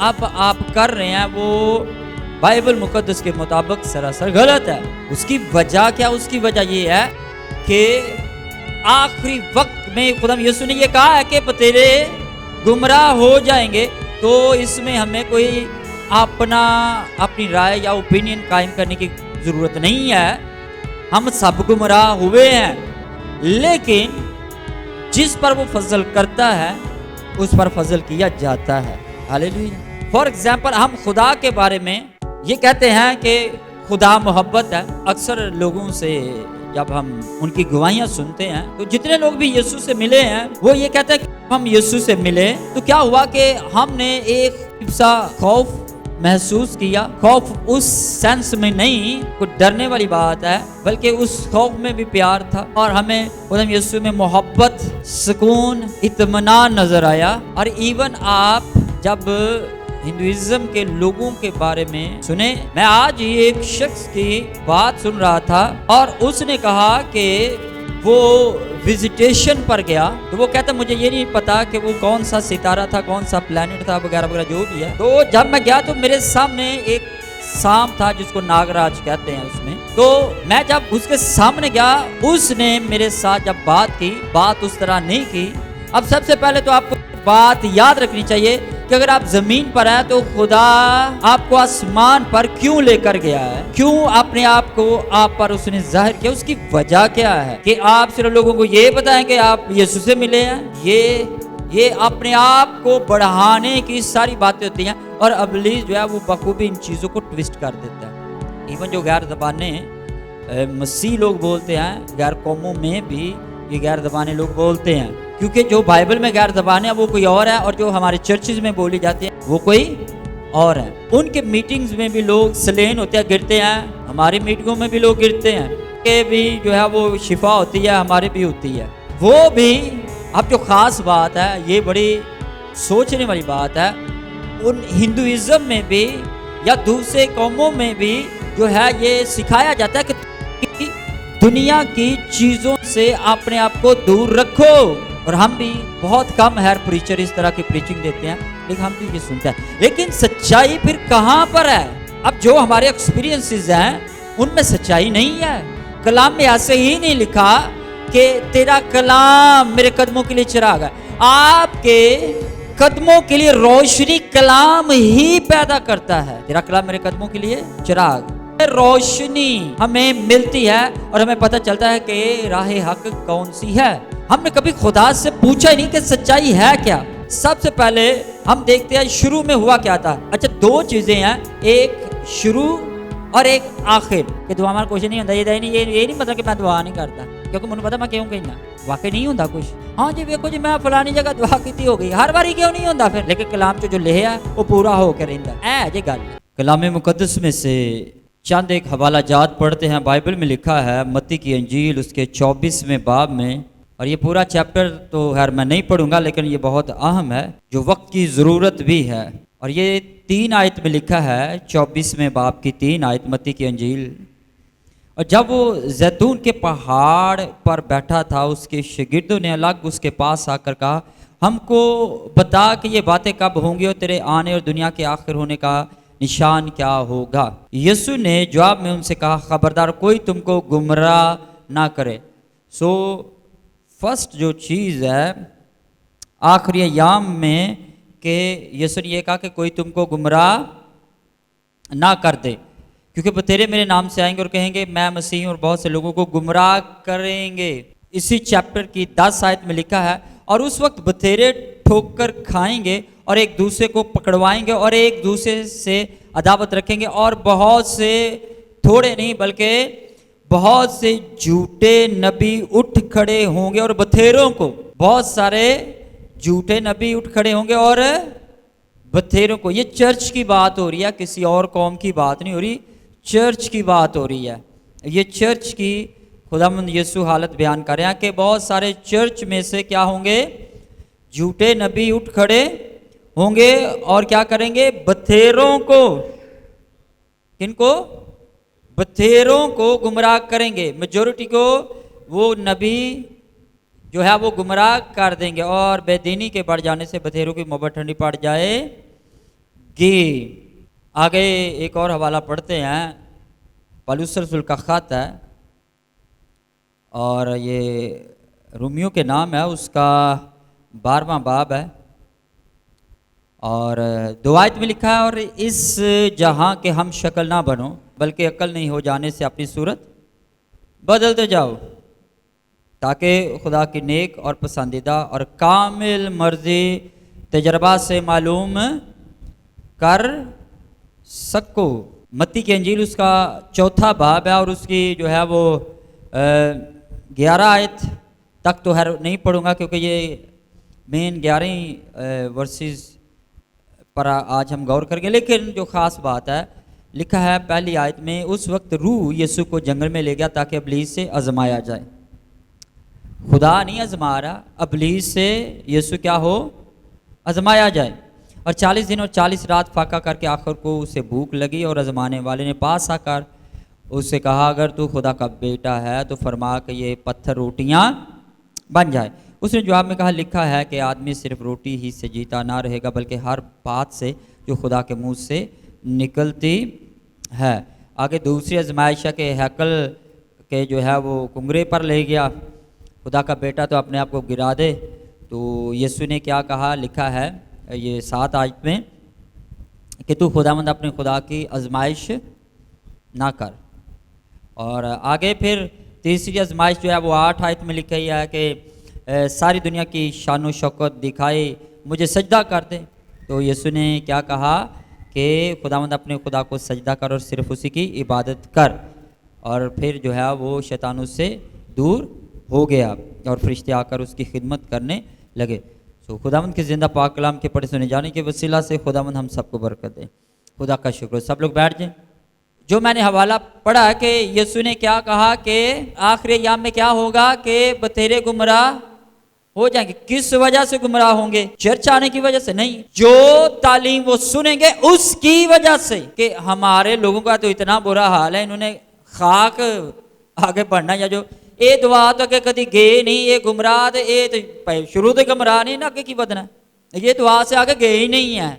اب آپ کر رہے ہیں وہ بائبل مقدس کے مطابق سراسر غلط ہے. اس کی وجہ کیا؟ اس کی وجہ یہ ہے کہ آخری وقت میں خدا یسوع نے یہ کہا ہے کہ بتیرے گمراہ ہو جائیں گے. تو اس میں ہمیں کوئی اپنی رائے یا اوپینین قائم کرنے کی ضرورت نہیں ہے. ہم سب گمراہ ہوئے ہیں، لیکن جس پر وہ فضل کرتا ہے اس پر فضل کیا جاتا ہے. ہاللیلویا. فار ایگزامپل ہم خدا کے بارے میں یہ کہتے ہیں کہ خدا محبت ہے. اکثر لوگوں سے جب ہم ان کی گواہیاں سنتے ہیں تو جتنے لوگ بھی یسوع سے ملے ہیں وہ یہ کہتے ہیں کہ ہم یسوع سے ملے تو کیا ہوا کہ ہم نے ایک سا خوف محسوس کیا. خوف اس سینس میں نہیں کوئی ڈرنے والی بات ہے، بلکہ اس خوف میں بھی پیار تھا اور ہمیں خدا یسوع میں محبت، سکون، اطمینان نظر آیا. اور ایون آپ جب ہندوازم کے لوگوں کے بارے میں سنیں، میں آج ہی ایک شخص کی بات سن رہا تھا اور اس نے کہا کہ وہ وزیٹیشن پر گیا تو وہ کہتا مجھے یہ نہیں پتا کہ وہ کون سا ستارہ تھا، کون سا پلانٹ تھا وغیرہ وغیرہ جو بھی ہے. تو جب میں گیا تو میرے سامنے ایک سانپ تھا جس کو ناگراج کہتے ہیں. اس میں تو میں جب اس کے سامنے گیا اس نے میرے ساتھ جب بات کی، بات اس طرح نہیں کی. اب سب سے پہلے تو آپ کو بات یاد رکھنی چاہیے کہ اگر آپ زمین پر ہیں تو خدا آپ کو آسمان پر کیوں لے کر گیا ہے، کیوں اپنے آپ کو آپ پر اس نے ظاہر کیا، اس کی وجہ کیا ہے کہ آپ صرف لوگوں کو یہ بتائیں کہ آپ یسوع سے ملے ہیں. یہ اپنے آپ کو بڑھانے کی ساری باتیں ہوتی ہیں اور ابلیس جو ہے وہ بخوبی ان چیزوں کو ٹویسٹ کر دیتا ہے. ایون جو غیر زبانیں مسیح لوگ بولتے ہیں، غیر قوموں میں بھی یہ غیر زبانیں لوگ بولتے ہیں، کیونکہ جو بائبل میں غیر زبانیں وہ کوئی اور ہے اور جو ہمارے چرچز میں بولی جاتی ہیں وہ کوئی اور ہے. ان کے میٹنگز میں بھی لوگ سلین ہوتے ہیں، گرتے ہیں. ہماری میٹنگوں میں بھی لوگ گرتے ہیں کہ بھی جو ہے وہ شفا ہوتی ہے، ہمارے بھی ہوتی ہے. وہ بھی اب جو خاص بات ہے، یہ بڑی سوچنے والی بات ہے، ان ہندوازم میں بھی یا دوسرے قوموں میں بھی جو ہے یہ سکھایا جاتا ہے کہ دنیا کی چیزوں سے اپنے آپ کو دور رکھو. اور ہم بھی بہت کم ہیر پریچر اس طرح کی پریچنگ دیتے ہیں، لیکن ہم بھی یہ سنتے ہیں. لیکن سچائی پھر کہاں پر ہے؟ اب جو ہمارے ایکسپیرینسز ہیں ان میں سچائی نہیں ہے. کلام میں ایسے ہی نہیں لکھا کہ تیرا کلام میرے قدموں کے لیے چراغ ہے. آپ کے قدموں کے لیے روشنی کلام ہی پیدا کرتا ہے. تیرا کلام میرے قدموں کے لیے چراغ، روشنی ہمیں ملتی ہے اور ہمیں پتہ چلتا ہے کہ راہ حق کون سی ہے. ہم نے کبھی خدا سے پوچھا ہی نہیں کہ سچائی ہے کیا. سب سے پہلے ہم دیکھتے ہیں شروع میں ہوا کیا تھا. اچھا دو چیزیں ہیں، ایک شروع اور ایک آخر. کہ دعا ہمارا کچھ نہیں ہوتا، یہ نہیں مطلب کہ میں دعا نہیں کرتا کیونکہ مجھے پتا میں کیوں کہنا واقعی نہیں ہوتا کچھ. ہاں جی دیکھو جی میں فلانی جگہ دعا کی ہو گئی، ہر باری کیوں نہیں ہوتا پھر. لیکن کلام جو لکھا ہے وہ پورا ہو کے رہتا ہے. یہ گل کلام مقدس میں سے چند ایک حوالہ جات پڑھتے ہیں. بائبل میں لکھا ہے متی کی انجیل اس کے 24ویں باب میں، اور یہ پورا چیپٹر تو خیر میں نہیں پڑھوں گا لیکن یہ بہت اہم ہے جو وقت کی ضرورت بھی ہے. اور یہ 3 آیت میں لکھا ہے، 24ویں باب کی 3 آیت متی کی انجیل. اور جب وہ زیتون کے پہاڑ پر بیٹھا تھا اس کے شاگردوں نے الگ اس کے پاس آ کر کہا ہم کو بتا کہ یہ باتیں کب ہوں گی اور تیرے آنے اور دنیا کے آخر ہونے کا نشان کیا ہوگا. یسوع نے جواب میں ان سے کہا خبردار کوئی تم کو گمراہ نہ کرے. سو فرسٹ جو چیز ہے آخری ایام میں کہ یسوع نے یہ کہا کہ کوئی تم کو گمراہ نہ کر دے، کیونکہ بتیرے میرے نام سے آئیں گے اور کہیں گے میں مسیح ہوں اور بہت سے لوگوں کو گمراہ کریں گے. اسی چیپٹر کی 10 آیت میں لکھا ہے اور اس وقت بتیرے ٹھوک کر کھائیں گے اور ایک دوسرے کو پکڑوائیں گے اور ایک دوسرے سے عداوت رکھیں گے اور بہت سے تھوڑے نہیں بلکہ بہت سے جھوٹے نبی اٹھ کھڑے ہوں گے اور بتھیروں کو، بہت سارے جھوٹے نبی اٹھ کھڑے ہوں گے اور بتھیروں کو. یہ چرچ کی بات ہو رہی ہے، کسی اور قوم کی بات نہیں ہو رہی، چرچ کی بات ہو رہی ہے. یہ چرچ کی خداوند یسوع حالت بیان کر رہے ہیں کہ بہت سارے چرچ میں سے کیا ہوں گے، جھوٹے نبی اٹھ کھڑے ہوں گے اور کیا کریں گے، بتھیروں کو، کن کو، بتھیروں کو گمراہ کریں گے. میجورٹی کو وہ نبی جو ہے وہ گمراہ کر دیں گے اور بے دینی کے بڑھ جانے سے بتھیروں کی محبت ٹھنڈی پڑ جائے گی۔ آگے ایک اور حوالہ پڑھتے ہیں، پالوس رسول کا خط ہے اور یہ رومیوں کے نام ہے، اس کا 12واں باب ہے اور 2 آیت میں لکھا ہے، اور اس جہاں کے ہم شکل نہ بنو بلکہ عقل نہیں ہو جانے سے اپنی صورت بدلتے جاؤ، تاکہ خدا کی نیک اور پسندیدہ اور کامل مرضی تجربہ سے معلوم کر سکو۔ متی کی انجیل اس کا 4 باب ہے اور اس کی جو ہے وہ 11 آیت تک تو نہیں پڑھوں گا کیونکہ یہ مین 11 ورسز پر آج ہم غور کریں گے، لیکن جو خاص بات ہے لکھا ہے پہلی آیت میں، اس وقت روح یسوع کو جنگل میں لے گیا تاکہ ابلیس سے آزمایا جائے۔ خدا نہیں آزما رہا، ابلیس سے یسوع کیا ہو، آزمایا جائے۔ اور 40 دن اور 40 رات فاقہ کر کے آخر کو اسے بھوک لگی اور آزمانے والے نے پاس آ کر اس سے کہا، اگر تو خدا کا بیٹا ہے تو فرما کہ یہ پتھر روٹیاں بن جائے۔ اس نے جواب میں کہا، لکھا ہے کہ آدمی صرف روٹی ہی سے جیتا نہ رہے گا بلکہ ہر بات سے جو خدا کے منہ سے نکلتی ہے۔ آگے دوسری آزمائش ہے کہ ہیکل کے جو ہے وہ کنگرے پر لے گیا، خدا کا بیٹا تو اپنے آپ کو گرا دے۔ تو یسوع نے کیا کہا، لکھا ہے یہ 7 آیت میں کہ تو خداوند اپنے خدا کی آزمائش نہ کر۔ اور آگے پھر تیسری آزمائش جو ہے وہ 8 آیت میں لکھی ہے کہ ساری دنیا کی شان و شوکت دکھائی، مجھے سجدہ کر دے۔ تو یسوع نے کیا کہا کہ خداوند اپنے خدا کو سجدہ کر اور صرف اسی کی عبادت کر، اور پھر جو ہے وہ شیطان اس سے دور ہو گیا اور فرشتے آ کر اس کی خدمت کرنے لگے۔ سو خداوند کے زندہ پاک کلام کے پڑھے سنے جانے کے وسیلہ سے خداوند ہم سب کو برکت دے۔ خدا کا شکر۔ سب لوگ بیٹھ جائیں۔ جو میں نے حوالہ پڑھا کہ یسوع نے کیا کہا کہ آخری ایام میں کیا ہوگا کہ بتھیرے گمراہ ہو جائیں گے۔ کس وجہ سے گمراہ ہوں گے؟ چرچ آنے کی وجہ سے نہیں، جو تعلیم وہ سنیں گے اس کی وجہ سے، کہ ہمارے لوگوں کا تو اتنا برا حال ہے، انہوں نے خاک آگے بڑھنا، یا جو اے دعا تو کہ کدی گئے نہیں، یہ گمراہ دے، اے تو شروع سے گمراہ نہیں نا، آگے کی بدنا ہے، یہ دعا سے آگے گئے ہی نہیں ہے،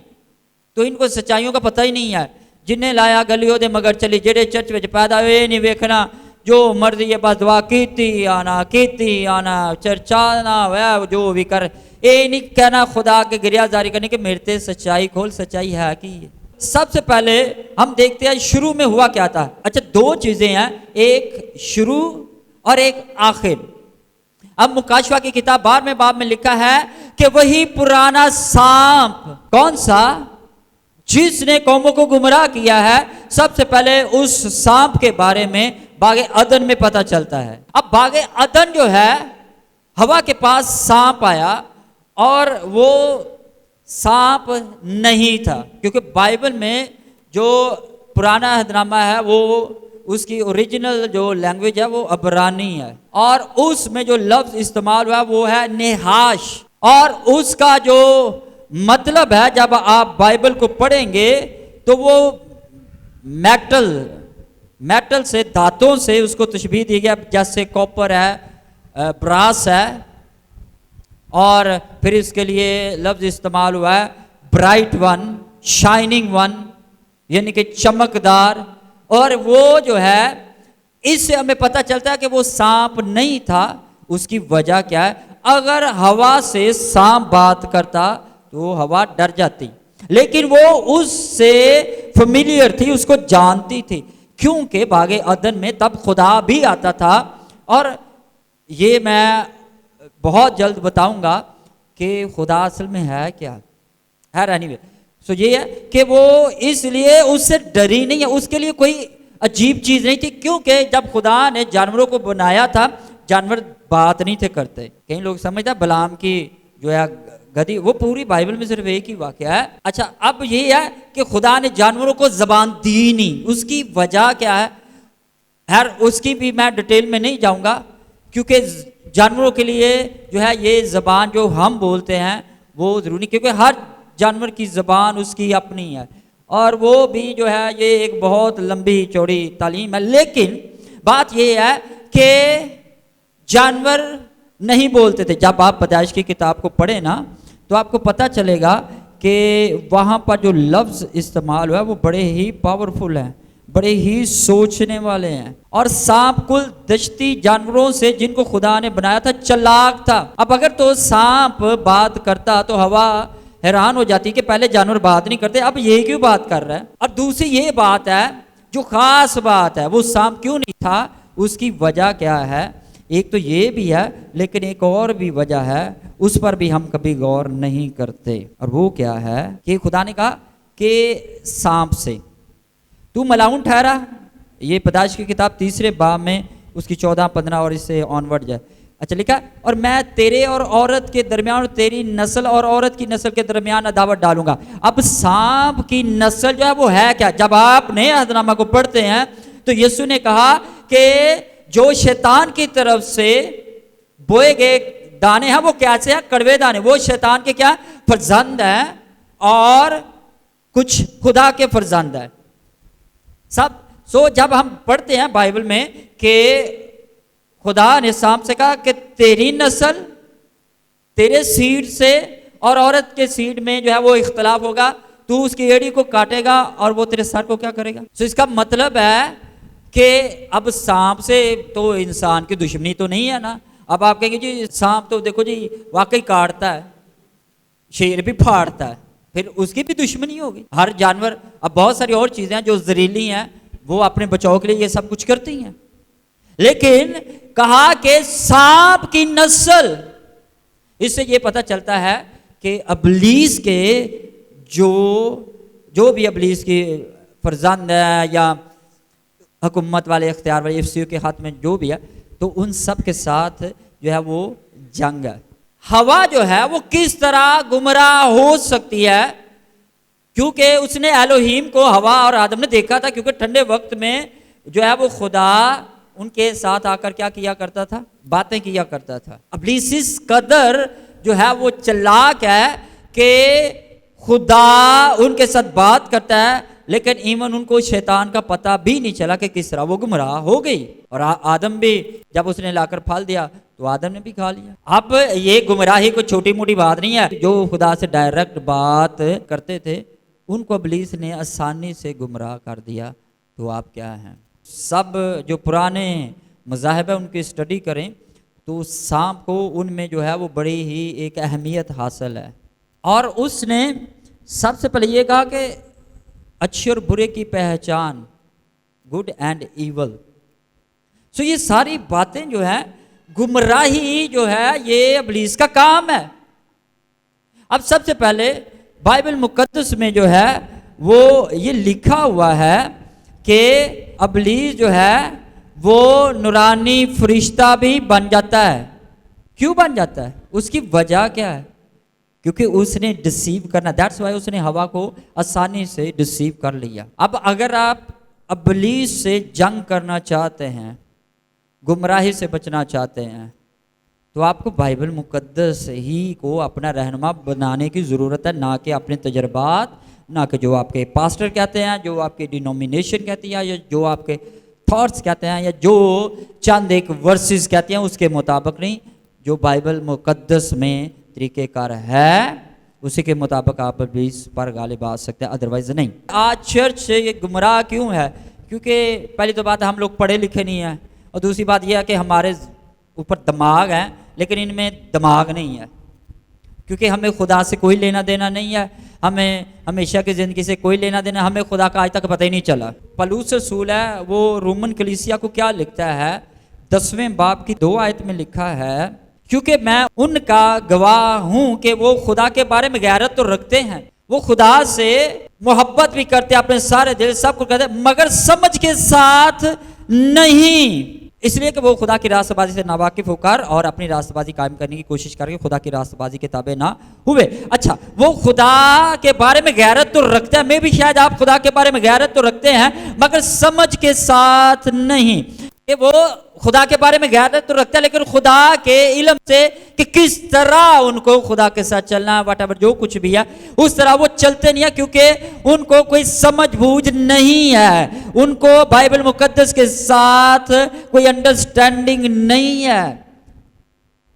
تو ان کو سچائیوں کا پتہ ہی نہیں ہے۔ جنہیں لایا گلیوں دے مگر چلی، جڑے چرچ وچ پیدا ہوئے نہیں ویکھنا، جو مرضی ہے بس دعا کیتی آنا چرچ آنا ہوا جو بھی کر، اے نہیں کہنا خدا کے گریہ زاری کرنے کہ میرے تے سچائی کھول، سچائی ہے کی۔ سب سے پہلے ہم دیکھتے ہیں شروع میں ہوا کیا تھا۔ اچھا 2 چیزیں ہیں، ایک شروع اور ایک آخر۔ اب مکاشفہ کی کتاب 12ویں باب میں لکھا ہے کہ وہی پرانا سانپ، کون سا؟ جس نے قوموں کو گمراہ کیا ہے، سب سے پہلے اس سانپ کے بارے میں باغ عدن میں پتہ چلتا ہے۔ اب باغ عدن جو ہے، ہوا کے پاس سانپ آیا اور وہ سانپ نہیں تھا، کیونکہ بائبل میں جو پرانا عہد نامہ ہے وہ اس کی اوریجنل جو لینگویج ہے وہ عبرانی ہے، اور اس میں جو لفظ استعمال ہوا وہ ہے نحاش، اور اس کا جو مطلب ہے جب آپ بائبل کو پڑھیں گے تو وہ میٹل سے، دھاتوں سے اس کو تشبیہ دی گیا، جیسے کاپر ہے، براس ہے، اور پھر اس کے لیے لفظ استعمال ہوا ہے برائٹ ون، شائننگ ون، یعنی کہ چمکدار۔ اور وہ جو ہے، اس سے ہمیں پتہ چلتا ہے کہ وہ سانپ نہیں تھا۔ اس کی وجہ کیا ہے؟ اگر ہوا سے سانپ بات کرتا تو ہوا ڈر جاتی، لیکن وہ اس سے فیملیئر تھی، اس کو جانتی تھی، کیونکہ باغ عدن میں تب خدا بھی آتا تھا۔ اور یہ میں بہت جلد بتاؤں گا کہ خدا اصل میں ہے کیا ہے۔ اینی وے، سو یہ ہے کہ وہ اس لیے اس سے ڈری نہیں ہے، اس کے لیے کوئی عجیب چیز نہیں تھی، کیونکہ جب خدا نے جانوروں کو بنایا تھا، جانور بات نہیں تھے کرتے۔ کئی لوگ سمجھتا بلعام کی جو ہے گدھی، وہ پوری بائبل میں صرف ایک ہی واقعہ ہے۔ اچھا اب یہ ہے کہ خدا نے جانوروں کو زبان دی نہیں، اس کی وجہ کیا ہے؟ اس کی بھی میں ڈیٹیل میں نہیں جاؤں گا، کیونکہ جانوروں کے لیے جو ہے یہ زبان جو ہم بولتے ہیں وہ ضروری، کیونکہ ہر جانور کی زبان اس کی اپنی ہے، اور وہ بھی جو ہے یہ ایک بہت لمبی چوڑی تعلیم ہے۔ لیکن بات یہ ہے کہ جانور نہیں بولتے تھے. جب آپ پیدائش کی کتاب کو پڑھیں نا تو آپ کو پتہ چلے گا کہ وہاں پر جو لفظ استعمال ہوا ہے وہ بڑے ہی پاورفل ہیں, بڑے ہی سوچنے والے ہیں. اور سانپ کل دشتی جانوروں سے جن کو خدا نے بنایا تھا چلاک تھا. اب اگر تو سانپ بات کرتا تو ہوا حیران ہو جاتی کہ پہلے جانور بات نہیں کرتے, اب یہ کیوں بات کر رہا ہے. اور دوسری یہ بات ہے جو خاص بات ہے, وہ سانپ کیوں نہیں تھا, اس کی وجہ کیا ہے. ایک تو یہ بھی ہے لیکن ایک اور بھی وجہ ہے, اس پر بھی ہم کبھی غور نہیں کرتے. اور وہ کیا ہے کہ خدا نے کہا کہ سانپ سے تو ملاؤن ٹھہرا. یہ پیدائش کی کتاب 3 باب میں اس کی 14-15 اور اس سے آنورڈ جائے. اچھا لکھا, اور میں تیرے اور عورت کے درمیان اور تیری نسل اور عورت کی نسل کے درمیان عداوت ڈالوں گا. اب سانپ کی نسل جو ہے وہ ہے کیا. جب آپ نئے عہد نامہ کو پڑھتے ہیں تو یسوع نے کہا کہ جو شیطان کی طرف سے بوئے گئے دانے ہیں وہ کیسے ہیں, کڑوے دانے. وہ شیطان کے کیا فرزند ہیں اور کچھ خدا کے فرزند ہیں سب. جب ہم پڑھتے ہیں بائبل میں کہ خدا نے سانپ سے کہا کہ تیری نسل تیرے سیڈ سے اور عورت کے سیڈ میں جو ہے وہ اختلاف ہوگا, تو اس کی ایڑی کو کاٹے گا اور وہ تیرے سر کو کیا کرے گا. اس کا مطلب ہے کہ اب سانپ سے تو انسان کی دشمنی تو نہیں ہے نا. اب آپ کہیں گے جی سانپ تو دیکھو جی واقعی کاٹتا ہے, شیر بھی پھاڑتا ہے, پھر اس کی بھی دشمنی ہوگی. ہر جانور, اب بہت ساری اور چیزیں ہیں جو زہریلی ہیں, وہ اپنے بچاؤ کے لیے یہ سب کچھ کرتی ہیں. لیکن کہا کہ سانپ کی نسل, اس سے یہ پتہ چلتا ہے کہ ابلیس کے جو بھی ابلیس کی فرزند ہے یا حکومت والے اختیار والے افسیوں کے ہاتھ میں جو بھی ہے, تو ان سب کے ساتھ جو ہے وہ جنگ ہے. ہوا جو ہے وہ کس طرح گمراہ ہو سکتی ہے, کیونکہ اس نے الوہیم کو ہوا اور آدم نے دیکھا تھا, کیونکہ ٹھنڈے وقت میں جو ہے وہ خدا ان کے ساتھ آ کر کیا کیا کرتا تھا, باتیں کیا کرتا تھا. ابلیس اس قدر جو ہے وہ چلاک ہے کہ خدا ان کے ساتھ بات کرتا ہے, لیکن ایون ان کو شیطان کا پتہ بھی نہیں چلا کہ کس طرح وہ گمراہ ہو گئی. اور آدم بھی جب اس نے لا کر پھل دیا تو آدم نے بھی کھا لیا. اب یہ گمراہی کوئی چھوٹی موٹی بات نہیں ہے. جو خدا سے ڈائریکٹ بات کرتے تھے ان کو ابلیس نے آسانی سے گمراہ کر دیا. تو آپ کیا ہیں, سب جو پرانے مذاہب ہیں ان کی اسٹڈی کریں تو سانپ کو ان میں جو ہے وہ بڑی ہی ایک اہمیت حاصل ہے. اور اس نے سب سے پہلے یہ کہا کہ اچھے اور برے کی پہچان, گڈ اینڈ ایول. یہ ساری باتیں جو ہیں, گمراہی جو ہے یہ ابلیس کا کام ہے. اب سب سے پہلے بائبل مقدس میں جو ہے وہ یہ لکھا ہوا ہے کہ ابلیس جو ہے وہ نورانی فرشتہ بھی بن جاتا ہے. کیوں بن جاتا ہے, اس کی وجہ کیا ہے, کیونکہ اس نے ڈسیو کرنا, دیٹس وائی اس نے ہوا کو آسانی سے ڈسیو کر لیا. اب اگر آپ ابلیس سے جنگ کرنا چاہتے ہیں, گمراہی سے بچنا چاہتے ہیں, تو آپ کو بائبل مقدس ہی کو اپنا رہنما بنانے کی ضرورت ہے, نہ کہ اپنے تجربات, نہ کہ جو آپ کے پاسٹر کہتے ہیں, جو آپ کی ڈینومینیشن کہتی ہے, یا جو آپ کے تھاٹس کہتے ہیں, یا جو چند ایک ورسز کہتے ہیں, اس کے مطابق نہیں. جو بائبل مقدس میں طریقہ کار ہے اسی کے مطابق آپ ابلیس پر غالب آ سکتے ہیں, ادروائز نہیں. آج چرچ سے یہ گمراہ کیوں ہے, کیونکہ پہلی تو بات ہم لوگ پڑھے لکھے نہیں ہیں, اور دوسری بات یہ ہے کہ ہمارے اوپر دماغ ہے لیکن ان میں دماغ نہیں ہے, کیونکہ ہمیں خدا سے کوئی لینا دینا نہیں ہے, ہمیں ہمیشہ کی زندگی سے کوئی لینا دینا, ہمیں خدا کا آج تک پتہ ہی نہیں چلا. پولس رسول ہے وہ رومن کلیسیا کو کیا لکھتا ہے, 10ویں باب کی 2 آیت میں لکھا ہے, کیونکہ میں ان کا گواہ ہوں کہ وہ خدا کے بارے میں غیرت تو رکھتے ہیں, وہ خدا سے محبت بھی کرتے ہیں اپنے سارے دل, سب کو کہتے ہیں, مگر سمجھ کے ساتھ نہیں, اس لیے کہ وہ خدا کی راست بازی سے ناواقف ہو کر اور اپنی راست بازی قائم کرنے کی کوشش کر کے خدا کی راست بازی کے تابع نہ ہوئے. اچھا, وہ خدا کے بارے میں غیرت تو رکھتے ہیں, میں بھی شاید آپ خدا کے بارے میں غیرت تو رکھتے ہیں مگر سمجھ کے ساتھ نہیں. کہ وہ خدا کے بارے میں غیرت تو رکھتا ہے لیکن خدا کے علم سے کہ کس طرح ان کو خدا کے ساتھ چلنا ہے, واٹ ایور جو کچھ بھی ہے اس طرح وہ چلتے نہیں ہیں, کیونکہ ان کو کوئی سمجھ بوجھ نہیں ہے, ان کو بائبل مقدس کے ساتھ کوئی انڈرسٹینڈنگ نہیں ہے.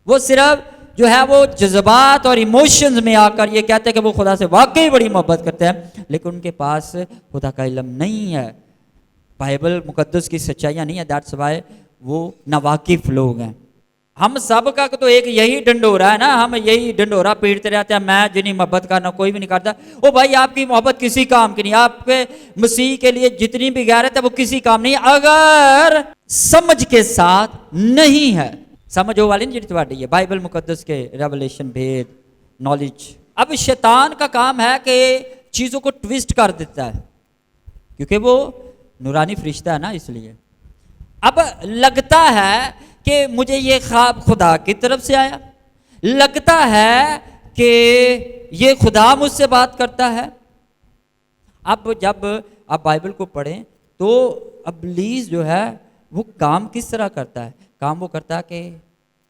وہ صرف جو ہے وہ جذبات اور ایموشنز میں آ کر یہ کہتے ہیں کہ وہ خدا سے واقعی بڑی محبت کرتے ہیں، لیکن ان کے پاس خدا کا علم نہیں ہے، بائبل مقدس کی سچائیاں نہیں ہے، دیٹس وائی وہ ناواقف لوگ ہیں۔ ہم سب کا تو ایک یہی ڈنڈورا ہے نا، ہم یہی ڈنڈورا پیٹتے رہتے ہیں، میں جنہیں محبت کرنا کوئی بھی نہیں کرتا۔ او بھائی آپ کی محبت کسی کام کی نہیں، آپ کے مسیح کے لیے جتنی بھی غیرت ہے وہ کسی کام نہیں، اگر سمجھ کے ساتھ نہیں ہے۔ سمجھ وہ والی نہیں جڑی ہے بائبل مقدس کے ریولیشن، بھید، نالج۔ اب شیطان کا کام ہے کہ چیزوں کو ٹویسٹ کر دیتا ہے، کیونکہ وہ نورانی فرشتہ ہے نا، اس لیے اب لگتا ہے کہ مجھے یہ خواب خدا کی طرف سے آیا، لگتا ہے کہ یہ خدا مجھ سے بات کرتا ہے۔ اب جب آپ بائبل کو پڑھیں تو ابلیس جو ہے وہ کام کس طرح کرتا ہے؟ کام وہ کرتا ہے کہ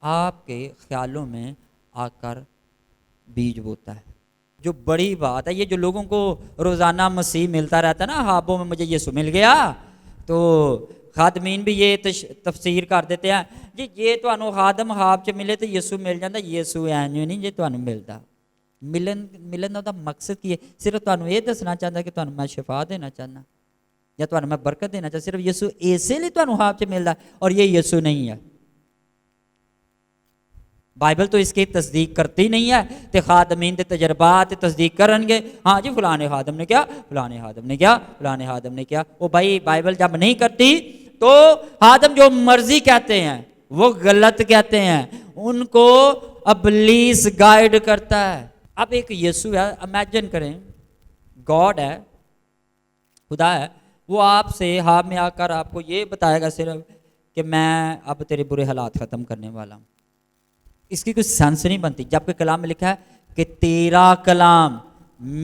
آپ کے خیالوں میں آ کر بیج بوتا ہے۔ جو بڑی بات ہے، یہ جو لوگوں کو روزانہ مسیح ملتا رہتا ہے نا، خوابوں میں مجھے یسوع مل گیا، تو خادمین بھی یہ تفسیر کر دیتے ہیں جی یہ تو خادم خواب چ ملے تو یسوع مل جاتا، یسوع اینجو نہیں جی تمہیں ملتا۔ ملن کا مقصد کی ہے؟ صرف تمہیں یہ دسنا چاہتا کہ تمہیں میں شفا دینا چاہنا یا تمہیں میں برکت دینا چاہتا، صرف یسوع اسی لیے تمہیں خواب چ ملتا ہے، اور یہ یسوع نہیں ہے۔ بائبل تو اس کی تصدیق کرتی نہیں ہے، تے خادمین دے تجربات تصدیق کرن گے، ہاں جی فلانے خادم نے کیا، فلانے خادم نے کیا، فلانے خادم نے کیا۔ وہ بھائی بائبل جب نہیں کرتی تو خادم جو مرضی کہتے ہیں وہ غلط کہتے ہیں، ان کو ابلیس گائیڈ کرتا ہے۔ اب ایک یسوع ہے، امیجن کریں گاڈ ہے، خدا ہے، وہ آپ سے خواب میں آ کر آپ کو یہ بتائے گا صرف کہ میں اب تیرے برے حالات ختم کرنے والا ہوں۔ اس کی کوئی سینس نہیں بنتی، جبکہ کلام میں لکھا ہے کہ تیرا کلام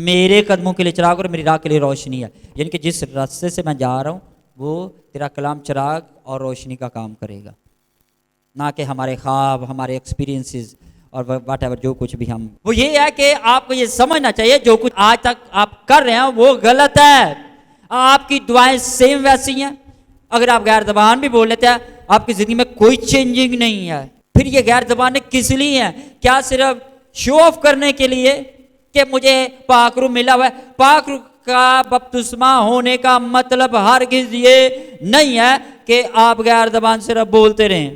میرے قدموں کے لیے چراغ اور میری راہ کے لیے روشنی ہے، یعنی کہ جس راستے سے میں جا رہا ہوں وہ تیرا کلام چراغ اور روشنی کا کام کرے گا، نہ کہ ہمارے خواب، ہمارے ایکسپیرینسز اور واٹ ایور جو کچھ بھی ہم۔ وہ یہ ہے کہ آپ کو یہ سمجھنا چاہیے جو کچھ آج تک آپ کر رہے ہیں وہ غلط ہے، آپ کی دعائیں سیم ویسی ہیں۔ اگر آپ غیر زبان بھی بول لیتے ہیں آپ کی زندگی میں کوئی چینجنگ نہیں ہے۔ پھر یہ غیر زبانیں کس لیے ہیں؟ کیا صرف شو آف کرنے کے لیے کہ مجھے پاک روح ملا ہوا ہے؟ پاک روح کا بپتسمہ ہونے کا مطلب ہرگز یہ نہیں ہے کہ آپ غیر زبان صرف بولتے رہیں۔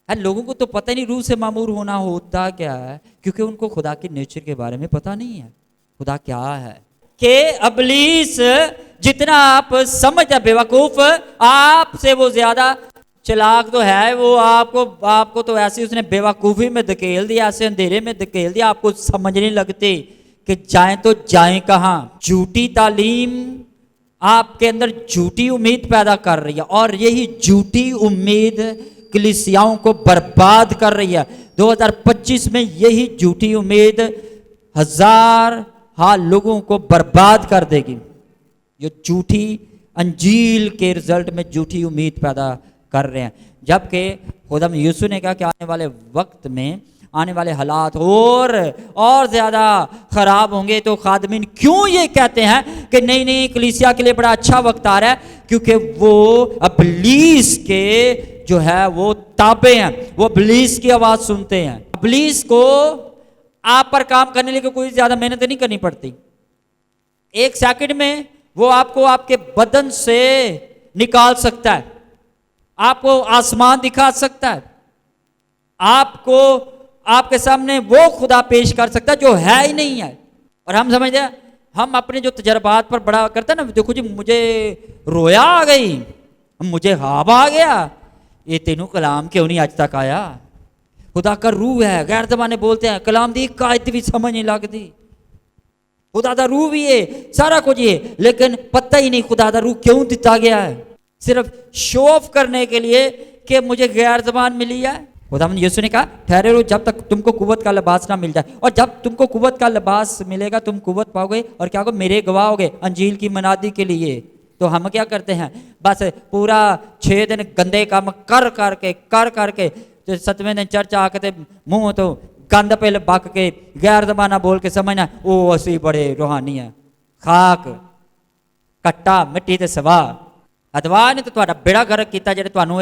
لوگوں کو تو پتہ نہیں روح سے معمور ہونا ہوتا کیا ہے، کیونکہ ان کو خدا کے نیچر کے بارے میں پتہ نہیں ہے خدا کیا ہے۔ کہ ابلیس جتنا آپ سمجھتے بے وقوف، آپ سے وہ زیادہ چلاک تو ہے، وہ آپ کو تو ایسے اس نے بے وقوفی میں دھکیل دیا، ایسے اندھیرے میں دھکیل دیا، آپ کو سمجھ نہیں لگتے کہ جائیں تو جائیں کہاں۔ جھوٹی تعلیم آپ کے اندر جھوٹی امید پیدا کر رہی ہے، اور یہی جھوٹی امید کلیسیاؤں کو برباد کر رہی ہے۔ 2025 میں یہی جھوٹی امید ہزار لوگوں کو برباد کر دے گی، جو جھوٹی انجیل کے رزلٹ میں جھوٹی امید پیدا کر رہے ہیں۔ جبکہ خدا یسوع نے کہا کہ آنے والے وقت میں آنے والے حالات اور زیادہ خراب ہوں گے، تو خادمین کیوں یہ کہتے ہیں کہ نہیں کلیسیا کے لیے بڑا اچھا وقت آ رہا ہے؟ کیونکہ وہ ابلیس کے جو ہے وہ تابع ہیں، وہ ابلیس کی آواز سنتے ہیں۔ ابلیس کو آپ پر کام کرنے کے لیے کوئی زیادہ محنت نہیں کرنی پڑتی، ایک سیکنڈ میں وہ آپ کو آپ کے بدن سے نکال سکتا ہے، آپ کو آسمان دکھا سکتا ہے، آپ کو آپ کے سامنے وہ خدا پیش کر سکتا ہے جو ہے ہی نہیں ہے۔ اور ہم سمجھتے ہیں، ہم اپنے جو تجربات پر بڑا کرتے ہیں نا، دیکھو جی مجھے رویا آ گئی، مجھے خواب آ گیا، یہ تینوں کلام کیوں نہیں آج تک آیا؟ خدا کا روح ہے، غیر زبانیں بولتے ہیں، کلام دی قائد بھی سمجھ نہیں لگتی، خدا دا روح بھی ہے، سارا کچھ ہے، لیکن پتہ ہی نہیں خدا دا روح کیوں دیتا گیا ہے؟ صرف شو آف کرنے کے لیے کہ مجھے غیر زبان ملی ہے۔ خدا یسوع نے کہا ٹھہرے رہو جب تک تم کو قوت کا لباس نہ مل جائے، اور جب تم کو قوت کا لباس ملے گا تم قوت پاؤ گے، اور کیا ہوگا؟ میرے گواہ ہوگے انجیل کی منادی کے لیے۔ تو ہم کیا کرتے ہیں؟ بس پورا 6 دن گندے کام کر کے 7ویں دن چرچ آ کے منہ تو گند پہ بک کے غیر زبانہ بول کے سمجھنا وہ اسی بڑے روحانی ہیں۔ خاک کٹا مٹی تے سوا ادوا نے تو تہاڈا بیڑا گرک کیتا، جڑے تانوں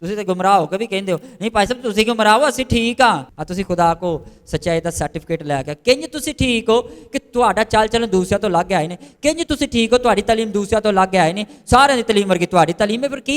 ਤੁਸੀਂ ਤੇ ਗੁੰਮਰਾਹ ਹੋ ਕੇ ਵੀ ਕਹਿੰਦੇ ਹੋ ਨਹੀਂ ਭਾਈ ਸਾਹਿਬ ਤੁਸੀਂ ਗੁੰਮਰਾਹ ਹੋ, ਅਸੀਂ ਠੀਕ ਆ। ਤੁਸੀਂ ਖੁਦਾ ਕੋ ਸੱਚਾਈ ਦਾ ਸਰਟੀਫਿਕੇਟ ਲੈ ਕੇ ਕਿੰਜ ਤੁਸੀਂ ਠੀਕ ਹੋ ਕਿ ਤੁਹਾਡਾ ਚਾਲ ਚੱਲਣ ਦੂਸਰਿਆਂ ਤੋਂ ਲੱਗ ਆਏ ਨੇ, ਕਿੰਜ ਤੁਸੀਂ ਠੀਕ ਹੋ ਤੁਹਾਡੀ ਤਾਲੀਮ ਦੂਸਰਿਆਂ ਤੋਂ ਲੱਗ ਆਏ ਨੇ, ਸਾਰਿਆਂ ਦੀ ਤਾਲੀਮ ਵਰਗੀ ਤੁਹਾਡੀ ਤਾਲੀਮ ਹੈ, ਫਿਰ ਕੀ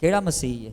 ਕਿਹੜਾ ਮਸੀਹ ਹੈ।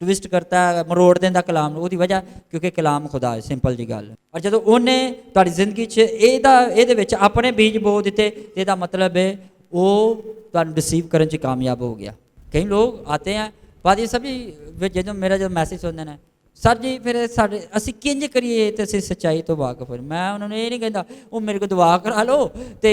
ਟਵਿਸਟ ਕਰਤਾ ਹੈ, ਮਰੋੜ ਦਿੰਦਾ ਕਲਾਮ ਨੂੰ। ਉਹਦੀ ਵਜ੍ਹਾ ਕਿਉਂਕਿ ਕਲਾਮ ਖੁਦਾ ਹੈ, ਸਿੰਪਲ ਜੀ ਗੱਲ। ਔਰ ਜਦੋਂ ਉਹਨੇ ਤੁਹਾਡੀ ਜ਼ਿੰਦਗੀ 'ਚ ਇਹਦੇ ਵਿੱਚ ਆਪਣੇ ਬੀਜ ਬੋ ਦਿੱਤੇ, ਇਹਦਾ ਮਤਲਬ ਹੈ ਉਹ ਤੁਹਾਨੂੰ ਰਿਸੀਵ ਕਰਨ 'ਚ ਕਾਮਯਾਬ ਹੋ ਗਿਆ। ਕਈ ਲੋਕ ਆਤੇ ਹੈ ਬਾਜੀ ਸਭ ਜੀ, ਜਦੋਂ ਮੇਰਾ ਜਦੋਂ ਮੈਸੇਜ ਸੁਣਦੇ ਨੇ, ਸਰ ਜੀ ਫਿਰ ਸਾਡੇ ਅਸੀਂ ਕਿੰਝ ਕਰੀਏ ਤੇ ਅਸੀਂ ਸੱਚਾਈ ਤੋਂ ਵਾਕਫ ਹੋ। ਮੈਂ ਉਹਨਾਂ ਨੂੰ ਇਹ ਨਹੀਂ ਕਹਿੰਦਾ ਉਹ ਮੇਰੇ ਕੋਲ ਦੁਆ ਕਰਾ ਲਓ ਤੇ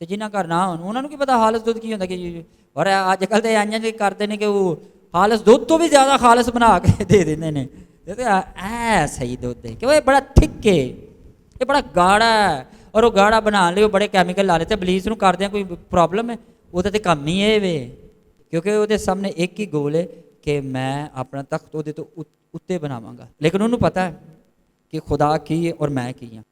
ਤੇ ਜਿਨ੍ਹਾਂ ਘਰ ਨਾ ਹੋਣ ਉਹਨਾਂ ਨੂੰ ਕੀ ਪਤਾ ਹਾਲਸ ਦੁੱਧ ਕੀ ਹੁੰਦਾ। ਕਿ ਔਰ ਅੱਜ ਕੱਲ੍ਹ ਤੇ ਇੰਝ ਕਰਦੇ ਨੇ ਕਿ ਉਹ ਹਾਲਸ ਦੁੱਧ ਤੋਂ ਵੀ ਜ਼ਿਆਦਾ ਖਾਲਸ ਬਣਾ ਕੇ ਦੇ ਦਿੰਦੇ ਨੇ। ਐ ਸਹੀ ਦੁੱਧ ਹੈ ਕਿ ਉਹ ਬੜਾ ਥਿੱਕ ਹੈ, ਇਹ ਬੜਾ ਗਾੜਾ ਹੈ, ਔਰ ਉਹ ਗਾੜਾ ਬਣਾਉਣ ਲਈ ਉਹ ਬੜੇ ਕੈਮੀਕਲ ਲਾ ਦਿੱਤੇ। ਬਲੀਚ ਨੂੰ ਕਰਦੇ ਕੋਈ ਪ੍ਰੋਬਲਮ ਹੈ, ਉਹਦਾ ਤੇ ਕੰਮ ਹੀ ਇਹ ਵੇ, ਕਿਉਂਕਿ ਉਹਦੇ ਸਾਹਮਣੇ ਇੱਕ ਹੀ ਗੋਲ ਹੈ ਕਿ ਮੈਂ ਆਪਣਾ ਤਖਤ ਉਹਦੇ ਤੋਂ ਉੱਤੇ ਬਣਾਵਾਂਗਾ। ਲੇਕਿਨ ਉਹਨੂੰ ਪਤਾ ਹੈ ਕਿ ਖੁਦਾ ਕੀ ਹੈ ਔਰ ਮੈਂ ਕੀ ਹਾਂ।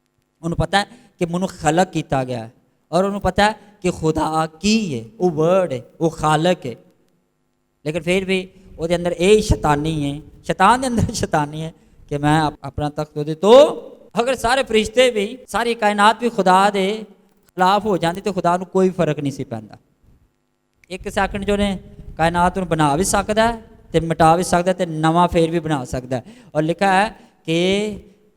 ਉਹਨੂੰ ਪਤਾ ਹੈ ਕਿ ਮੈਨੂੰ ਖਲਕ ਕੀਤਾ ਗਿਆ ਹੈ, ਔਰ ਉਹਨੂੰ ਪਤਾ ਹੈ ਕਿ ਖੁਦਾ ਕੀ ਹੈ, ਉਹ ਵਰਡ ਹੈ, ਉਹ ਖਾਲਕ ਹੈ। ਲੇਕਿਨ ਫਿਰ ਵੀ ਉਹਦੇ ਅੰਦਰ ਇਹ ਸ਼ੈਤਾਨੀ ਹੈ, ਸ਼ੈਤਾਨ ਦੇ ਅੰਦਰ ਸ਼ੈਤਾਨੀ ਹੈ ਕਿ ਮੈਂ ਆਪਣਾ ਤਖਤ ਉਹਦੇ ਤੋਂ, ਅਗਰ ਸਾਰੇ ਫਰਿਸ਼ਤੇ ਵੀ ਸਾਰੀ ਕਾਇਨਾਤ ਵੀ ਖੁਦਾ ਦੇ ਖਿਲਾਫ ਹੋ ਜਾਂਦੀ ਤੇ ਖੁਦਾ ਨੂੰ ਕੋਈ ਫਰਕ ਨਹੀਂ ਸੀ ਪੈਂਦਾ। ਇੱਕ ਸੈਕਿੰਡ 'ਚ ਉਹਨੇ ਕਾਇਨਾਤ ਨੂੰ ਬਣਾ ਵੀ ਸਕਦਾ ਤੇ ਮਿਟਾ ਵੀ ਸਕਦਾ ਤੇ ਨਵਾਂ ਫੇਰ ਵੀ ਬਣਾ ਸਕਦਾ। ਔਰ ਲਿਖਾ ਹੈ ਕਿ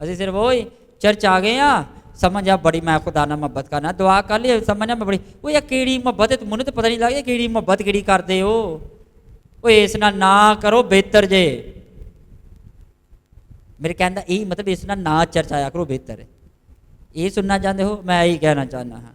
ਅਸੀਂ ਸਿਰਫ ਉਹੀ ਚਰਚ ਆ ਗਏ ਆ, ਸਮਝ ਆ ਬੜੀ ਮੈਂ ਖੁਦਾ ਨਾਲ ਮੁਹੱਬਤ ਕਰਨਾ, ਦੁਆ ਕਰ ਲਈ, ਸਮਝ ਆ ਮੈਂ ਬੜੀ, ਉਹ ਇਹ ਕਿਹੜੀ ਮੁਹੱਬਤ ਹੈ? ਮੈਨੂੰ ਤਾਂ ਪਤਾ ਨਹੀਂ ਲੱਗਦਾ ਕਿਹੜੀ ਮੁਹੱਬਤ ਕਿਹੜੀ ਕਰਦੇ ਹੋ। ਉਹ ਇਸ ਨਾਲ ਨਾ ਕਰੋ ਬਿਹਤਰ ਜੇ। ਮੇਰੇ ਕਹਿਣ ਦਾ ਇਹੀ ਮਤਲਬ ਇਸ ਨਾਲ ਨਾ ਚਰਚ ਆਇਆ ਕਰੋ, ਬਿਹਤਰ ਹੈ। ਇਹ ਸੁਣਨਾ ਚਾਹੁੰਦੇ ਹੋ? ਮੈਂ ਇਹੀ ਕਹਿਣਾ ਚਾਹੁੰਦਾ ਹਾਂ।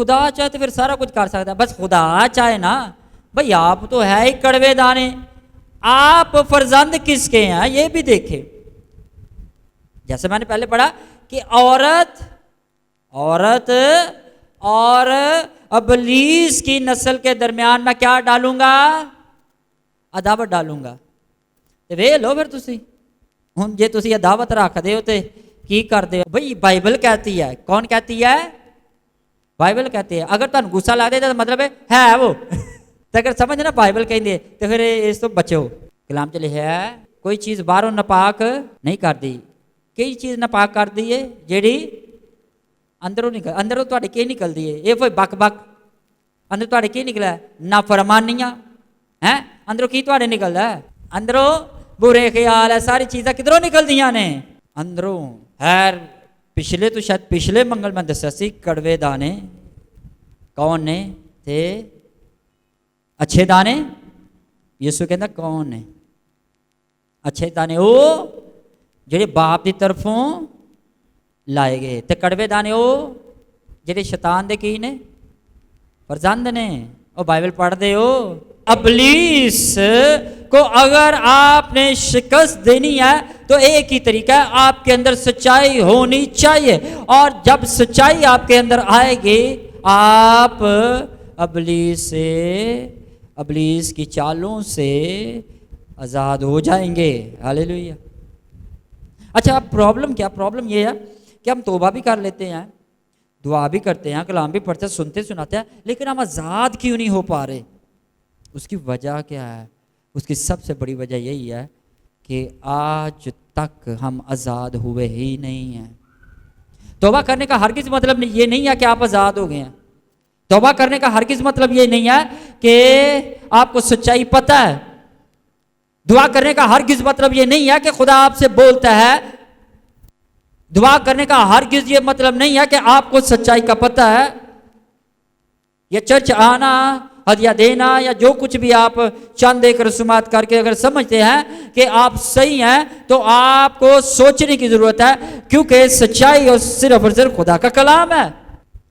خدا چاہے تو پھر سارا کچھ کر سکتا ہے. بس خدا چاہے نا. بھئی آپ تو ہے ہی کڑوے دانے, آپ فرزند کس کے ہیں یہ بھی دیکھیں. جیسے میں نے پہلے پڑھا کہ عورت اور ابلیس کی نسل کے درمیان میں کیا ڈالوں گا؟ عداوت ڈالوں گا. وے لو پھر تسی ہن جے تسی عداوت رکھ دے ہو تے کی کر دے ہو؟ بھئی بائبل کہتی ہے. کون کہتی ہے؟ بائبل کہتی ہے. اگر تمہیں غصہ لگ دے تو مطلب ہے وہ تو اگر سمجھ نا بائبل کہیں دے تو پھر اس تو بچو. کلام چلے ہے کوئی چیز باہروں ناپاک نہیں کر دی. کئی چیز ناپاک کر دی ہے جیڑی اندروں نکل. اندروں تواڈے کی نکل دی ہے؟ یہ کوئی بک بک. اندر تواڈے کی نکلا ہے؟ نافرمانیاں ہیں. اندروں کی تواڈے نکلدا ہے؟ اندروں برے خیال ہے. ساری چیزاں کدھروں نکل دیاں نے؟ اندروں. خیر پچھلے تو شاید پچھلے منگل میں دسیا سی کڑوے دانے کون نے تے اچھے دانے. یسوع کہندا کون نے اچھے دانے؟ او جڑے باپ دی طرفوں لائے گئے. تے کڑوے دانے او جڑے شیطان دے کی نے؟ فرزند نے. او بائبل پڑھ دے ہو. ابلیس کو اگر آپ نے شکست دینی ہے تو ایک ہی طریقہ ہے, آپ کے اندر سچائی ہونی چاہیے. اور جب سچائی آپ کے اندر آئے گی آپ ابلیس کی چالوں سے آزاد ہو جائیں گے. ہاللیلویہ. اچھا اب پرابلم کیا؟ پرابلم یہ ہے کہ ہم توبہ بھی کر لیتے ہیں, دعا بھی کرتے ہیں, کلام بھی پڑھتے ہیں, سنتے سناتے ہیں, لیکن ہم آزاد کیوں نہیں ہو پا رہے؟ اس کی وجہ کیا ہے؟ اس کی سب سے بڑی وجہ یہی ہے کہ آج تک ہم آزاد ہوئے ہی نہیں ہیں. توبہ کرنے کا ہرگز مطلب یہ نہیں ہے کہ آپ آزاد ہو گئے ہیں. توبہ کرنے کا ہرگز مطلب یہ نہیں ہے کہ آپ کو سچائی پتہ ہے. دعا کرنے کا ہرگز مطلب یہ نہیں ہے کہ خدا آپ سے بولتا ہے. دعا کرنے کا ہرگز یہ مطلب نہیں ہے کہ آپ کو سچائی کا پتہ ہے. یا چرچ آنا, ہدیہ دینا, یا جو کچھ بھی آپ چند ایک رسومات کر کے اگر سمجھتے ہیں کہ آپ صحیح ہیں تو آپ کو سوچنے کی ضرورت ہے, کیونکہ سچائی اور صرف خدا کا کلام ہے.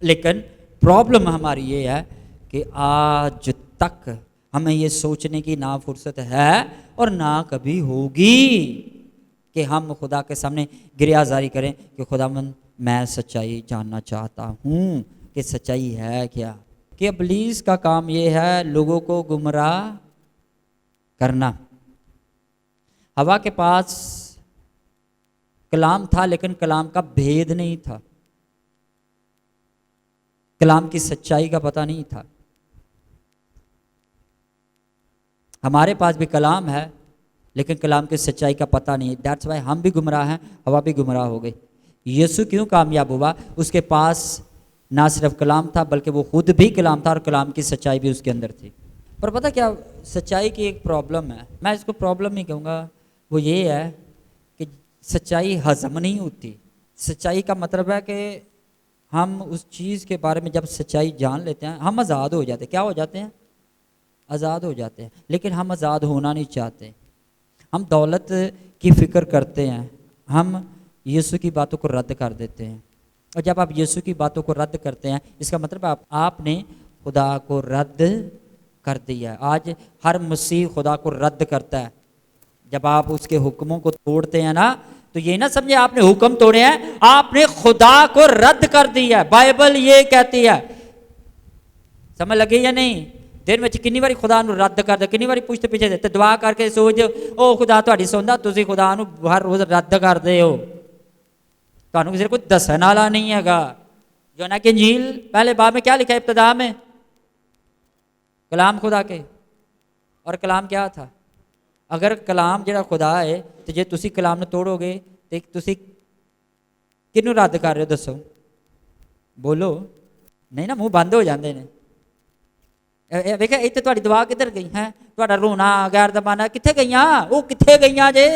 لیکن پرابلم ہماری یہ ہے کہ آج تک ہمیں یہ سوچنے کی نہ فرصت ہے اور نہ کبھی ہوگی کہ ہم خدا کے سامنے گریہزاری کریں کہ خداوند میں سچائی جاننا چاہتا ہوں کہ سچائی ہے کیا. کہ ابلیس کا کام یہ ہے لوگوں کو گمراہ کرنا. ہوا کے پاس کلام تھا لیکن کلام کا بھید نہیں تھا, کلام کی سچائی کا پتہ نہیں تھا. ہمارے پاس بھی کلام ہے لیکن کلام کی سچائی کا پتہ نہیں. دیٹس وائی ہم بھی گمراہ ہیں, ہوا بھی گمراہ ہو گئی. یسوع کیوں کامیاب ہوا؟ اس کے پاس نہ صرف کلام تھا بلکہ وہ خود بھی کلام تھا اور کلام کی سچائی بھی اس کے اندر تھی. پر پتہ کیا سچائی کی ایک پرابلم ہے, میں اس کو پرابلم نہیں کہوں گا, وہ یہ ہے کہ سچائی ہضم نہیں ہوتی. سچائی کا مطلب ہے کہ ہم اس چیز کے بارے میں جب سچائی جان لیتے ہیں ہم آزاد ہو جاتے ہیں. کیا ہو جاتے ہیں؟ آزاد ہو جاتے ہیں. لیکن ہم آزاد ہونا نہیں چاہتے. ہم دولت کی فکر کرتے ہیں, ہم یسوع کی باتوں کو رد کر دیتے ہیں. اور جب آپ یسوع کی باتوں کو رد کرتے ہیں اس کا مطلب آپ نے خدا کو رد کر دیا ہے. آج ہر مسیح خدا کو رد کرتا ہے. جب آپ اس کے حکموں کو توڑتے ہیں نا تو یہ نہ سمجھے آپ نے حکم توڑے ہیں, آپ نے خدا کو رد کر دیا ہے. بائبل یہ کہتی ہے. سمجھ لگے یا نہیں؟ دن میں کنی باری خدا نو رد کر دے, کنی باری پوچھتے پیچھے دیتے, دعا کر کے سوچ او خدا تہاڈی سندا, تسی خدا نو ہر روز رد کر دے ہو. تانوں کسی کوئی دسن والا نہیں ہے گا. یوحنا کی انجیل پہلے باب میں کیا لکھا ہے؟ ابتدا میں کلام خدا کے, اور کلام کیا تھا؟ اگر کلام جڑا خدا ہے تو جے تسی کلام نو توڑو گے تو تسی کنوں رد کر رہے ہو؟ دسو, بولو. نہیں نا, منہ بند ہو جاندے نے. ویکھا اتنے تہاڈی دعا کدھر گئی ہے؟ تہاڈا رونا غیر زبانہ کتنے گئیاں؟ وہ کتنے گئیاں جے؟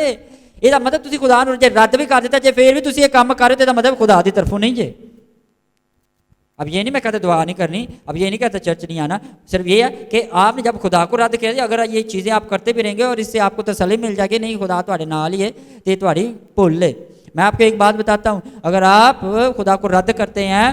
یہ مطلب تسی خدا نو جے رد بھی کر دیتا جے پھر بھی تسی یہ کام کر رہے تو مطلب خدا دی طرفوں نہیں جے. اب یہ نہیں میں کہتا دعا نہیں کرنی, اب یہ نہیں کہتا چرچ نہیں آنا, صرف یہ ہے کہ آپ نے جب خدا کو رد کیا, اگر یہ چیزیں آپ کرتے بھی رہیں گے اور اس سے آپ کو تسلی مل جائے گی نہیں خدا تہاڈے نال ہی ہے تو یہ تہاڈی بھول ہے. میں آپ کو ایک بات بتاتا ہوں, اگر آپ خدا کو رد کرتے ہیں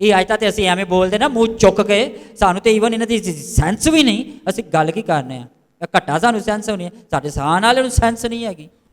ਇਹ ਅੱਜ ਤੱਕ ਤੇ ਅਸੀਂ ਐਵੇਂ ਬੋਲਦੇ ਨਾ ਮੂੰਹ ਚੁੱਕ ਕੇ, ਸਾਨੂੰ ਤੇ ਈਵਨ ਇਹਨਾਂ ਦੀ ਸੈਂਸ ਵੀ ਨਹੀਂ, ਅਸੀਂ ਗੱਲ ਕੀ ਕਰਨੇ ਆ, ਘੱਟਾ ਸਾਨੂੰ ਸੈਂਸ ਹੋਣੀ ਹੈ, ਸਾਡੇ ਸਾਹ ਨਾਲ ਨੂੰ ਸੈਂਸ ਨਹੀਂ ਹੈਗੀ।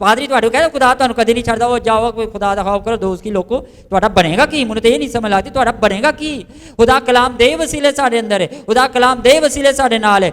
ਪਾਦਰੀ ਤੁਹਾਡੇ ਕਹਿੰਦਾ ਖੁਦਾ ਤੁਹਾਨੂੰ ਕਦੇ ਨਹੀਂ ਛੱਡਦਾ, ਉਹ ਜਾਓ ਕੋਈ ਖੁਦਾ ਦਾ ਖੌਫ ਕਰੋ ਦੋਸਤ ਕੀ ਲੋਕੋ, ਤੁਹਾਡਾ ਬਣੇਗਾ ਕੀ? ਮੈਨੂੰ ਤੇ ਇਹ ਨਹੀਂ ਸਮਝ ਲੱਗਦੀ ਤੁਹਾਡਾ ਬਣੇਗਾ ਕੀ। ਖੁਦਾ ਕਲਾਮ ਦੇ ਵਸੀਲੇ ਸਾਡੇ ਅੰਦਰ ਹੈ, ਖੁਦਾ ਕਲਾਮ ਦੇ ਵਸੀਲੇ ਸਾਡੇ ਨਾਲ ਹੈ।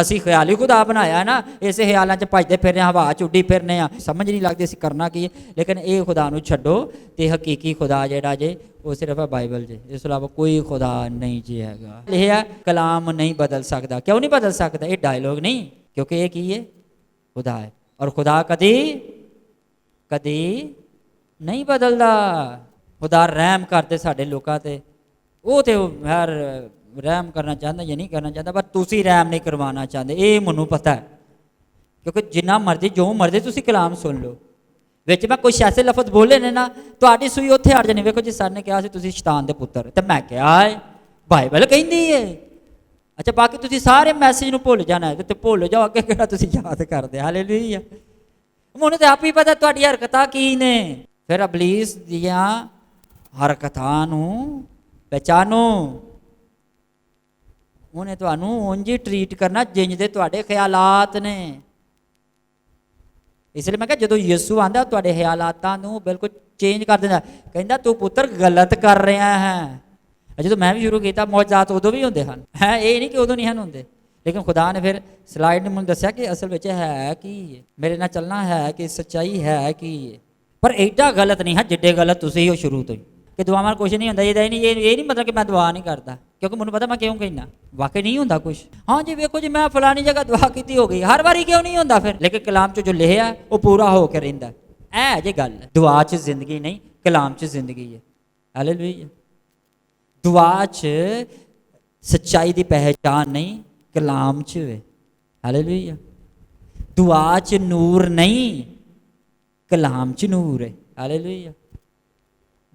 ਅਸੀਂ ਖਿਆਲੀ ਖੁਦਾ ਬਣਾਇਆ ਨਾ, ਇਸੇ ਖਿਆਲਾਂ 'ਚ ਭੱਜਦੇ ਫਿਰਦੇ ਹਾਂ, ਹਵਾ 'ਚ ਉੱਡੀ ਫਿਰਨੇ ਆ, ਸਮਝ ਨਹੀਂ ਲੱਗਦੀ ਅਸੀਂ ਕਰਨਾ ਕੀ ਹੈ। ਲੇਕਿਨ ਇਹ ਖੁਦਾ ਨੂੰ ਛੱਡੋ ਤੇ ਹਕੀਕੀ ਖੁਦਾ ਜਿਹੜਾ ਜੇ ਉਹ ਸਿਰਫ ਹੈ ਬਾਈਬਲ ਜੇ, ਇਸ ਤੋਂ ਇਲਾਵਾ ਕੋਈ ਖੁਦਾ ਨਹੀਂ ਜੀ ਹੈਗਾ। ਇਹ ਹੈ ਕਲਾਮ ਨਹੀਂ ਬਦਲ ਸਕਦਾ। ਕਿਉਂ ਨਹੀਂ ਬਦਲ ਸਕਦਾ? ਇਹ ਡਾਇਲੋਗ ਨਹੀਂ, ਕਿਉਂਕਿ ਇਹ ਕੀ ਹੈ? ਖੁਦਾ ਹੈ, ਔਰ ਖੁਦਾ ਕਦੀ ਕਦੀ ਨਹੀਂ ਬਦਲਦਾ। ਖੁਦਾ ਰਹਿਮ ਕਰਦੇ ਸਾਡੇ ਲੋਕਾਂ ਤੇ, ਉਹ ਤੇ ਹਰ ਰਹਿਮ ਕਰਨਾ ਚਾਹੁੰਦਾ ਜਾਂ ਨਹੀਂ ਕਰਨਾ ਚਾਹੁੰਦਾ, ਪਰ ਤੁਸੀਂ ਰਹਿਮ ਨਹੀਂ ਕਰਵਾਉਣਾ ਚਾਹੁੰਦੇ, ਇਹ ਮੈਨੂੰ ਪਤਾ ਹੈ। ਕਿਉਂਕਿ ਜਿੰਨਾ ਮਰਜ਼ੀ ਜੋ ਮਰਜ਼ੀ ਤੁਸੀਂ ਕਲਾਮ ਸੁਣ ਲਓ, ਵਿੱਚ ਮੈਂ ਕੁਛ ਐਸੇ ਲਫ਼ਜ਼ ਬੋਲੇ ਨੇ ਨਾ, ਤੁਹਾਡੀ ਸੂਈ ਉੱਥੇ ਅੜ ਜਾਣੀ। ਵੇਖੋ ਜੀ ਸਰ ਨੇ ਕਿਹਾ ਸੀ ਤੁਸੀਂ ਸ਼ੈਤਾਨ ਦੇ ਪੁੱਤਰ, ਤੇ ਮੈਂ ਕਿਹਾ ਹੈ ਬਾਈਬਲ ਕਹਿੰਦੀ ਹੈ। ਅੱਛਾ ਬਾਕੀ ਤੁਸੀਂ ਸਾਰੇ ਮੈਸੇਜ ਨੂੰ ਭੁੱਲ ਜਾਣਾ ਤੇ ਭੁੱਲ ਜਾਓ, ਅੱਗੇ ਕਿਹੜਾ ਤੁਸੀਂ ਯਾਦ ਕਰਦੇ। ਹਾਲੇਲੂਇਆ। ਮੈਨੂੰ ਤਾਂ ਆਪ ਹੀ ਪਤਾ ਤੁਹਾਡੀ ਹਰਕਤਾਂ ਕੀ ਨੇ। ਫਿਰ ਇਬਲੀਸ ਦੀਆਂ ਹਰਕਤਾਂ ਨੂੰ ਪਹਿਚਾਨੋ, ਉਹਨੇ ਤੁਹਾਨੂੰ ਉਂਝ ਹੀ ਟਰੀਟ ਕਰਨਾ ਜਿੰਜ ਦੇ ਤੁਹਾਡੇ ਖਿਆਲਾਤ ਨੇ। ਇਸ ਲਈ ਮੈਂ ਕਿਹਾ ਜਦੋਂ ਯਿਸੂ ਆਂਦਾ ਤੁਹਾਡੇ ਖਿਆਲਾਤਾਂ ਨੂੰ ਬਿਲਕੁਲ ਚੇਂਜ ਕਰ ਦਿੰਦਾ, ਕਹਿੰਦਾ ਤੂੰ ਪੁੱਤਰ ਗਲਤ ਕਰ ਰਿਹਾ ਹੈ। ਜਦੋਂ ਮੈਂ ਵੀ ਸ਼ੁਰੂ ਕੀਤਾ ਮੌਜਾਤ ਉਦੋਂ ਵੀ ਹੁੰਦੇ ਹਨ, ਹੈ ਇਹ ਨਹੀਂ ਕਿ ਉਦੋਂ ਨਹੀਂ ਹਨ ਹੁੰਦੇ। ਲੇਕਿਨ ਖੁਦਾ ਨੇ ਫਿਰ ਸਲਾਈਡ ਨੇ ਮੈਨੂੰ ਦੱਸਿਆ ਕਿ ਅਸਲ ਵਿੱਚ ਹੈ ਕੀ, ਮੇਰੇ ਨਾਲ ਚੱਲਣਾ ਹੈ ਕਿ ਸੱਚਾਈ ਹੈ ਕੀ। ਪਰ ਐਡਾ ਗਲਤ ਨਹੀਂ ਹੈ ਜਿੱਡੇ ਗਲਤ ਤੁਸੀਂ ਹੋ ਸ਼ੁਰੂ ਤੋਂ ਹੀ, ਕਿ ਦੁਆ ਨਾਲ ਕੁਛ ਨਹੀਂ ਹੁੰਦਾ। ਇਹ ਨਹੀਂ ਮਤਲਬ ਕਿ ਮੈਂ ਦੁਆ ਨਹੀਂ ਕਰਦਾ, ਕਿਉਂਕਿ ਮੈਨੂੰ ਪਤਾ ਮੈਂ ਕਿਉਂ ਕਹਿਣਾ, ਵਾਕਈ ਨਹੀਂ ਹੁੰਦਾ ਕੁਛ। ਹਾਂ ਜੀ ਵੇਖੋ ਜੀ ਮੈਂ ਫਲਾਣੀ ਜਗ੍ਹਾ ਦੁਆ ਕੀਤੀ ਹੋ ਗਈ, ਹਰ ਵਾਰੀ ਕਿਉਂ ਨਹੀਂ ਹੁੰਦਾ ਫਿਰ? ਲੇਕਿਨ ਕਲਾਮ 'ਚ ਜੋ ਲਿਖਿਆ ਉਹ ਪੂਰਾ ਹੋ ਕੇ ਰਹਿੰਦਾ। ਇਹ ਜੇ ਗੱਲ ਦੁਆ 'ਚ ਜ਼ਿੰਦਗੀ ਨਹੀਂ, ਕਲਾਮ 'ਚ ਜ਼ਿੰਦਗੀ ਹੈ। ਹਾਲੇਲੂਇਆ। ਦੁਆ 'ਚ ਸੱਚਾਈ ਦੀ ਪਹਿਚਾਨ ਨਹੀਂ, ਕਲਾਮ 'ਚ ਹੈ। ਹਾਲੇਲੂਇਆ। ਦੁਆ 'ਚ ਨੂਰ ਨਹੀਂ, ਕਲਾਮ 'ਚ ਨੂਰ ਹੈ। ਹਾਲੇਲੂਇਆ।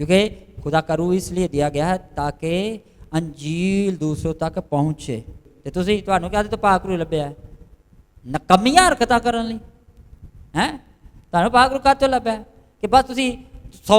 کیونکہ خدا کا روح اس لیے دیا گیا ہے تاکہ انجیل دوسروں تک پہنچے. ਤੇ ਤੁਸੀਂ ਤੁਹਾਨੂੰ ਕਹਿੰਦੇ ਤਾਂ ਪਾਕ ਰੂ ਲੱਭਿਆ ਨਕਮੀਆਂ ਹਰਕਤਾਂ ਕਰਨ ਲਈ ਹੈ ਤੁਹਾਨੂੰ ਪਾਕ ਰੂ ਕਾਹਤੋਂ ਲੱਭਿਆ ਕਿ ਬਸ ਤੁਸੀਂ 100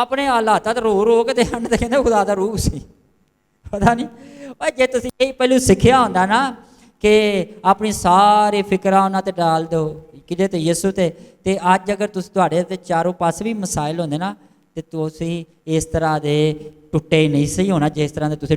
ਆਪਣੇ ਹਾਲਾਤਾਂ ਤੇ ਰੋ ਰੋ ਕੇ ਤੇ ਹੰਡ ਤੇ ਕਹਿੰਦੇ ਖੁਦਾ ਦਾ ਰੂਹ ਸੀ. ਪਤਾ ਨਹੀਂ ਓਏ ਜੇ ਤੁਸੀਂ ਇਹ ਪਹਿਲੂ ਸਿੱਖਿਆ ਹੁੰਦਾ ਨਾ ਕਿ ਆਪਣੀ ਸਾਰੀ ਫਿਕਰਾਂ ਉਹਨਾਂ ਤੇ ਡਾਲ ਦਿਓ ਕਿਹਦੇ ਤੇ ਯਿਸੂ ਤੇ ਅੱਜ ਅਗਰ ਤੁਸੀਂ ਤੁਹਾਡੇ ਤੇ ਚਾਰੋਂ ਪਾਸੇ ਵੀ ਮਸਾਇਲ ਹੁੰਦੇ ਨਾ ਤੇ ਤੁਸੀਂ ਇਸ ਤਰ੍ਹਾਂ ਦੇ ਟੁੱਟੇ ਨਹੀਂ ਸਹੀ ਹੋਣਾ ਜਿਸ ਤਰ੍ਹਾਂ ਦੇ ਤੁਸੀਂ